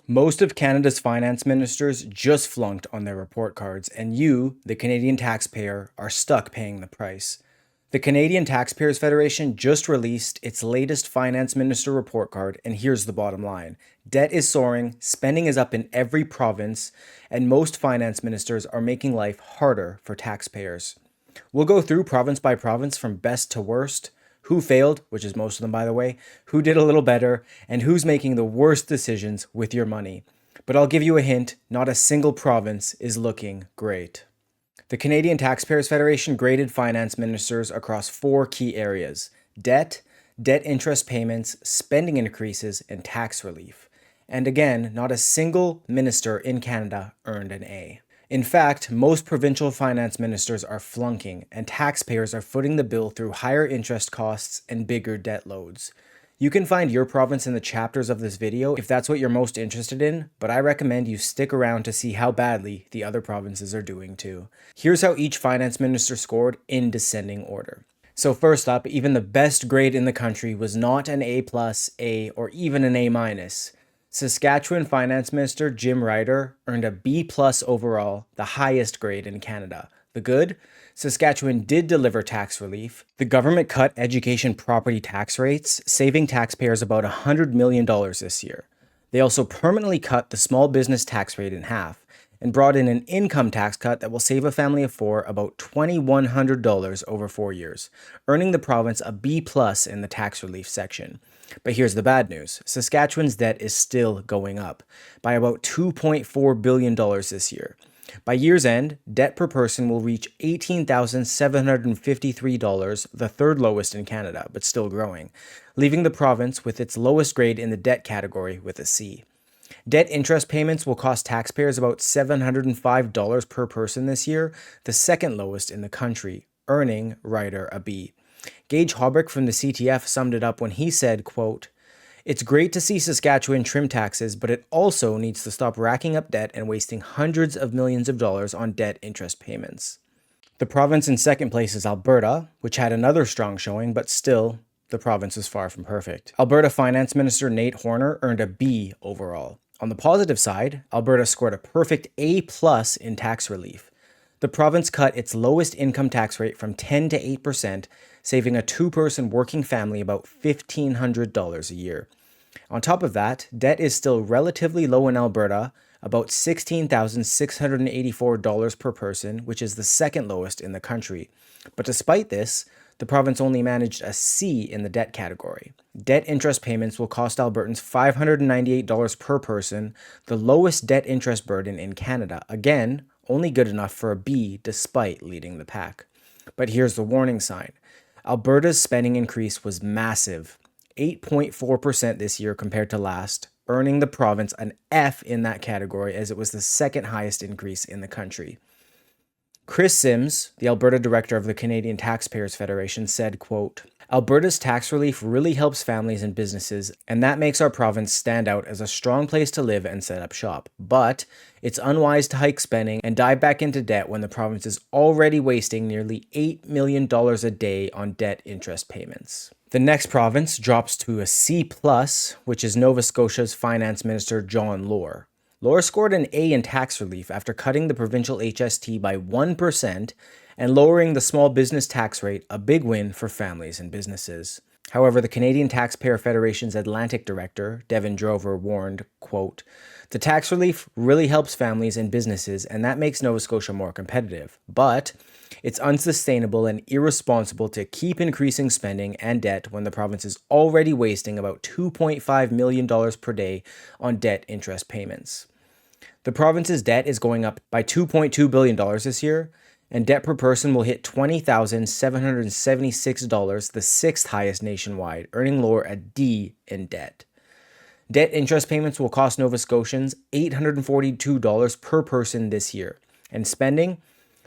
Most of Canada's finance ministers just flunked on their report cards, and you, the Canadian taxpayer, are stuck paying the price. The Canadian Taxpayers Federation just released its latest finance minister report card, and here's the bottom line. Debt is soaring, spending is up in every province, and most finance ministers are making life harder for taxpayers. We'll go through province by province from best to worst, who failed, which is most of them by the way, who did a little better, and who's making the worst decisions with your money. But I'll give you a hint, not a single province is looking great. The Canadian Taxpayers Federation graded finance ministers across 4 key areas: debt, debt interest payments, spending increases, and tax relief. And again, not a single minister in Canada earned an A. In fact, most provincial finance ministers are flunking, and taxpayers are footing the bill through higher interest costs and bigger debt loads. You can find your province in the chapters of this video if that's what you're most interested in, but I recommend you stick around to see how badly the other provinces are doing too. Here's how each finance minister scored in descending order. So first up, even the best grade in the country was not an A+, A, or even an A-. Saskatchewan Finance Minister Jim Ryder earned a B+ overall, the highest grade in Canada. The good? Saskatchewan did deliver tax relief. The government cut education property tax rates, saving taxpayers about $100 million this year. They also permanently cut the small business tax rate in half and brought in an income tax cut that will save a family of 4 about $2,100 over 4 years, earning the province a B+ in the tax relief section. But here's the bad news. Saskatchewan's debt is still going up by about $2.4 billion this year. By year's end, debt per person will reach $18,753, the third lowest in Canada, but still growing, leaving the province with its lowest grade in the debt category with a C. Debt interest payments will cost taxpayers about $705 per person this year, the second lowest in the country, earning Ryder a B. Gage Hobbrick from the CTF summed it up when he said, quote, "It's great to see Saskatchewan trim taxes, but it also needs to stop racking up debt and wasting hundreds of millions of dollars on debt interest payments." The province in second place is Alberta, which had another strong showing, but still, the province is far from perfect. Alberta Finance Minister Nate Horner earned a B overall. On the positive side, Alberta scored a perfect A+ in tax relief. The province cut its lowest income tax rate from 10 to 8%, saving a 2-person working family about $1,500 a year. On top of that, debt is still relatively low in Alberta, about $16,684 per person, which is the second lowest in the country. But despite this, the province only managed a C in the debt category. Debt interest payments will cost Albertans $598 per person, the lowest debt interest burden in Canada. Again, only good enough for a B despite leading the pack. But here's the warning sign. Alberta's spending increase was massive, 8.4% this year compared to last, earning the province an F in that category as it was the second highest increase in the country. Chris Sims, the Alberta director of the Canadian Taxpayers Federation, said, quote, "Alberta's tax relief really helps families and businesses, and that makes our province stand out as a strong place to live and set up shop. But it's unwise to hike spending and dive back into debt when the province is already wasting nearly $8 million a day on debt interest payments." The next province drops to a C+, which is Nova Scotia's Finance Minister John Lohr. Lohr scored an A in tax relief after cutting the provincial HST by 1% and lowering the small business tax rate, a big win for families and businesses. However, the Canadian Taxpayer Federation's Atlantic director, Devin Drover, warned, quote, "The tax relief really helps families and businesses, and that makes Nova Scotia more competitive. But it's unsustainable and irresponsible to keep increasing spending and debt when the province is already wasting about $2.5 million per day on debt interest payments." The province's debt is going up by $2.2 billion this year, and debt per person will hit $20,776, the sixth highest nationwide, earning Lohr a D in debt. Debt interest payments will cost Nova Scotians $842 per person this year, and spending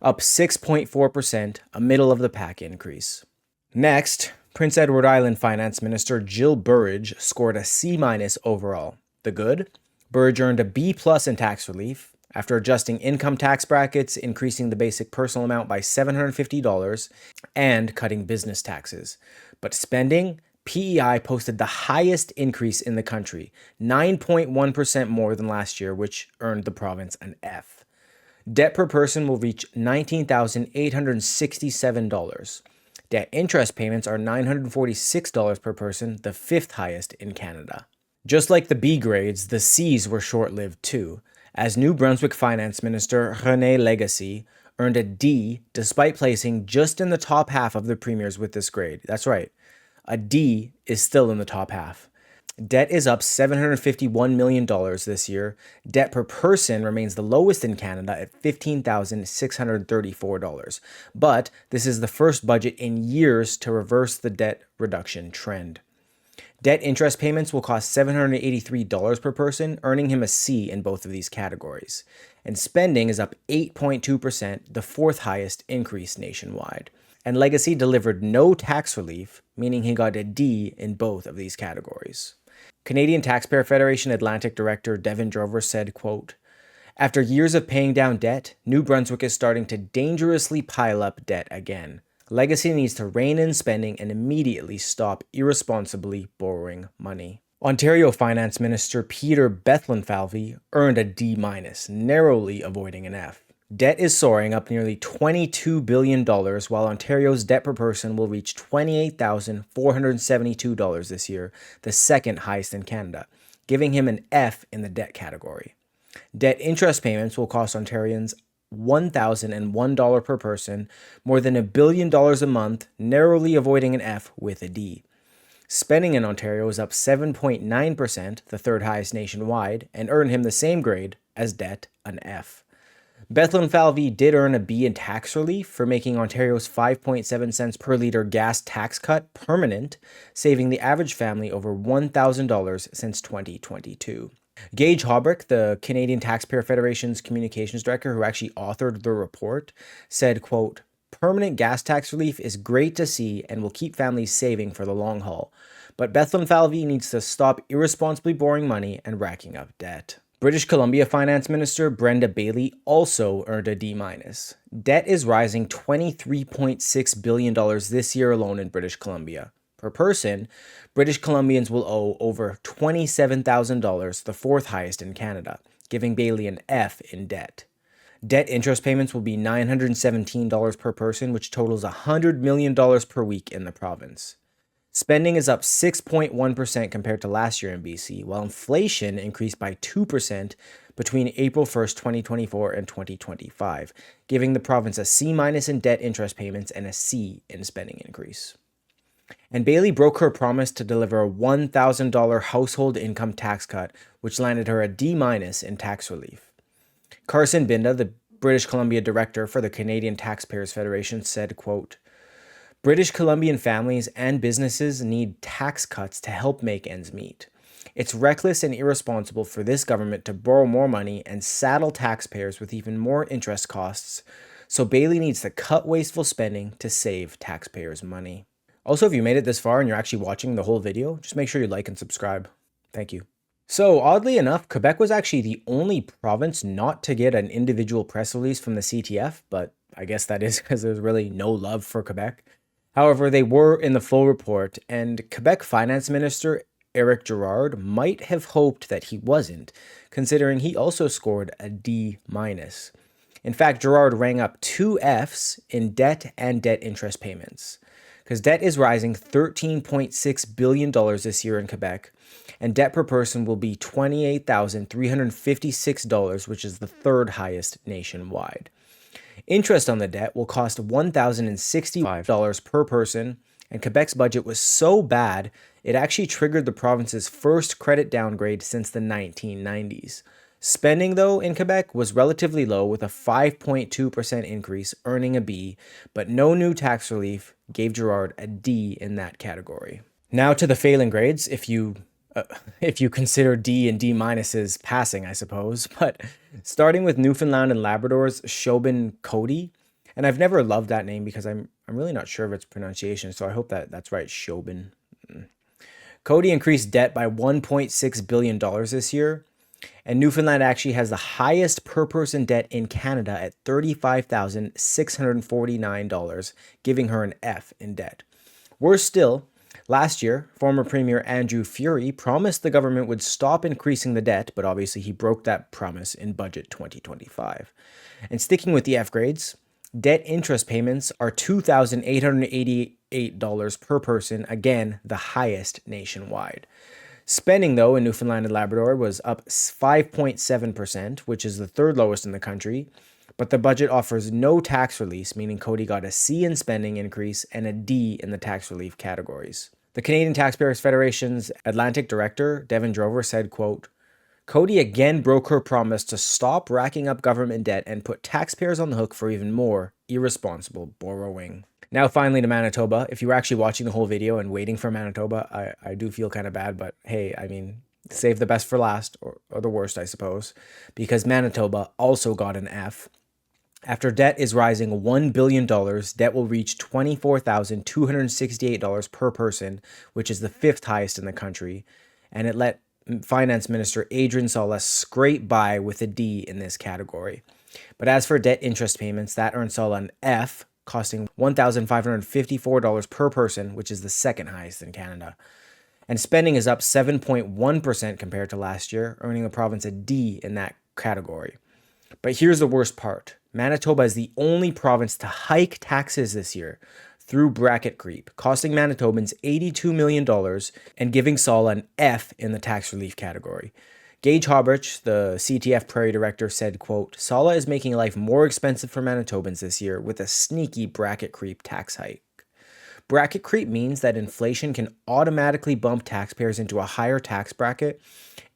up 6.4%, a middle-of-the-pack increase. Next, Prince Edward Island Finance Minister Jill Burridge scored a C- overall. The good? Burridge earned a B+ in tax relief, after adjusting income tax brackets, increasing the basic personal amount by $750, and cutting business taxes. But spending PEI posted the highest increase in the country, 9.1% more than last year, which earned the province an F. Debt per person will reach $19,867. Debt interest payments are $946 per person, the fifth highest in Canada. Just like the B grades, the C's were short-lived too, as New Brunswick Finance Minister René Legacy earned a D despite placing just in the top half of the premiers with this grade. That's right, a D is still in the top half. Debt is up $751 million this year. Debt per person remains the lowest in Canada at $15,634. But this is the first budget in years to reverse the debt reduction trend. Debt interest payments will cost $783 per person, earning him a C in both of these categories. And spending is up 8.2%, the fourth highest increase nationwide. And Legacy delivered no tax relief, meaning he got a D in both of these categories. Canadian Taxpayer Federation Atlantic Director Devin Drover said, quote, "After years of paying down debt, New Brunswick is starting to dangerously pile up debt again. Legacy needs to rein in spending and immediately stop irresponsibly borrowing money." Ontario Finance Minister Peter Bethlenfalvy earned a D-, narrowly avoiding an F. Debt is soaring, up nearly $22 billion, while Ontario's debt per person will reach $28,472 this year, the second highest in Canada, giving him an F in the debt category. Debt interest payments will cost Ontarians $1,001 per person, more than $1 billion a month, narrowly avoiding an F with a D. Spending in Ontario is up 7.9%, the third highest nationwide, and earned him the same grade as debt, an F. Bethlenfalvy did earn a B in tax relief for making Ontario's 5.7 cents per litre gas tax cut permanent, saving the average family over $1,000 since 2022. Gage Haubrich, the Canadian Taxpayer Federation's communications director who actually authored the report, said, quote, "Permanent gas tax relief is great to see and will keep families saving for the long haul. But Bethlenfalvy needs to stop irresponsibly borrowing money and racking up debt." British Columbia Finance Minister Brenda Bailey also earned a D-. Debt is rising $23.6 billion this year alone in British Columbia. Per person, British Columbians will owe over $27,000, the fourth highest in Canada, giving Bailey an F in debt. Debt interest payments will be $917 per person, which totals $100 million per week in the province. Spending is up 6.1% compared to last year in BC, while inflation increased by 2% between April 1st, 2024 and 2025, giving the province a C- in debt interest payments and a C in spending increase. And Bailey broke her promise to deliver a $1,000 household income tax cut, which landed her a D- in tax relief. Carson Binda, the British Columbia director for the Canadian Taxpayers Federation, said, quote, "British Columbian families and businesses need tax cuts to help make ends meet. It's reckless and irresponsible for this government to borrow more money and saddle taxpayers with even more interest costs, so Bailey needs to cut wasteful spending to save taxpayers' money." Also, if you made it this far and you're actually watching the whole video, just make sure you like and subscribe. Thank you. So, oddly enough, Quebec was actually the only province not to get an individual press release from the CTF, but I guess that is because there's really no love for Quebec. However, they were in the full report, and Quebec Finance Minister Eric Girard might have hoped that he wasn't, considering he also scored a D-. In fact, Girard rang up 2 Fs in debt and debt interest payments, because debt is rising $13.6 billion this year in Quebec, and debt per person will be $28,356, which is the third highest nationwide. Interest on the debt will cost $1,065 per person, and Quebec's budget was so bad, it actually triggered the province's first credit downgrade since the 1990s. Spending, though, in Quebec was relatively low, with a 5.2% increase, earning a B, but no new tax relief gave Girard a D in that category. Now to the failing grades, if you consider D and D- as passing, I suppose. But starting with Newfoundland and Labrador's Shobin Cody, and I've never loved that name because I'm really not sure of its pronunciation, so I hope that's right, Shobin. Cody increased debt by $1.6 billion this year, and Newfoundland actually has the highest per person debt in Canada at $35,649, giving her an F in debt. Worse still, Last year, former Premier Andrew Furey promised the government would stop increasing the debt, but obviously he broke that promise in Budget 2025. And sticking with the F grades, debt interest payments are $2,888 per person, again, the highest nationwide. Spending, though, in Newfoundland and Labrador was up 5.7%, which is the third lowest in the country. But the budget offers no tax release, meaning Cody got a C in spending increase and a D in the tax relief categories. The Canadian Taxpayers Federation's Atlantic director, Devin Drover, said, quote, Cody again broke her promise to stop racking up government debt and put taxpayers on the hook for even more irresponsible borrowing. Now finally to Manitoba. If you were actually watching the whole video and waiting for Manitoba, I do feel kind of bad, but hey, I mean, save the best for last, or the worst, I suppose, because Manitoba also got an F. After debt is rising $1 billion, debt will reach $24,268 per person, which is the fifth highest in the country, and it let Finance Minister Adrian Salas scrape by with a D in this category. But as for debt interest payments, that earned Salas an F, costing $1,554 per person, which is the second highest in Canada. And spending is up 7.1% compared to last year, earning the province a D in that category. But here's the worst part. Manitoba is the only province to hike taxes this year through bracket creep, costing Manitobans $82 million and giving Salas an F in the tax relief category. Gage Hobrich, the CTF Prairie Director, said, quote, Salas is making life more expensive for Manitobans this year with a sneaky bracket creep tax hike. Bracket creep means that inflation can automatically bump taxpayers into a higher tax bracket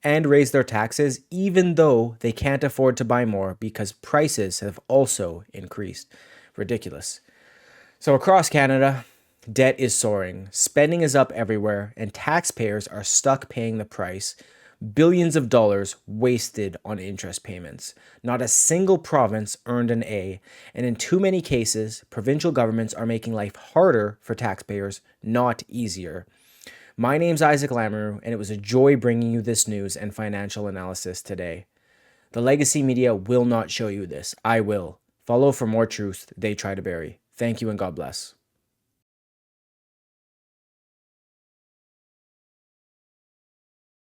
and raise their taxes even though they can't afford to buy more because prices have also increased. Ridiculous. So across Canada, debt is soaring, spending is up everywhere, and taxpayers are stuck paying the price. Billions of dollars wasted on interest payments. Not a single province earned an A, and in too many cases, provincial governments are making life harder for taxpayers, not easier. My name's Isaac Lamoureux, and it was a joy bringing you this news and financial analysis today. The legacy media will not show you this. I will. Follow for more truth they try to bury. Thank you and God bless.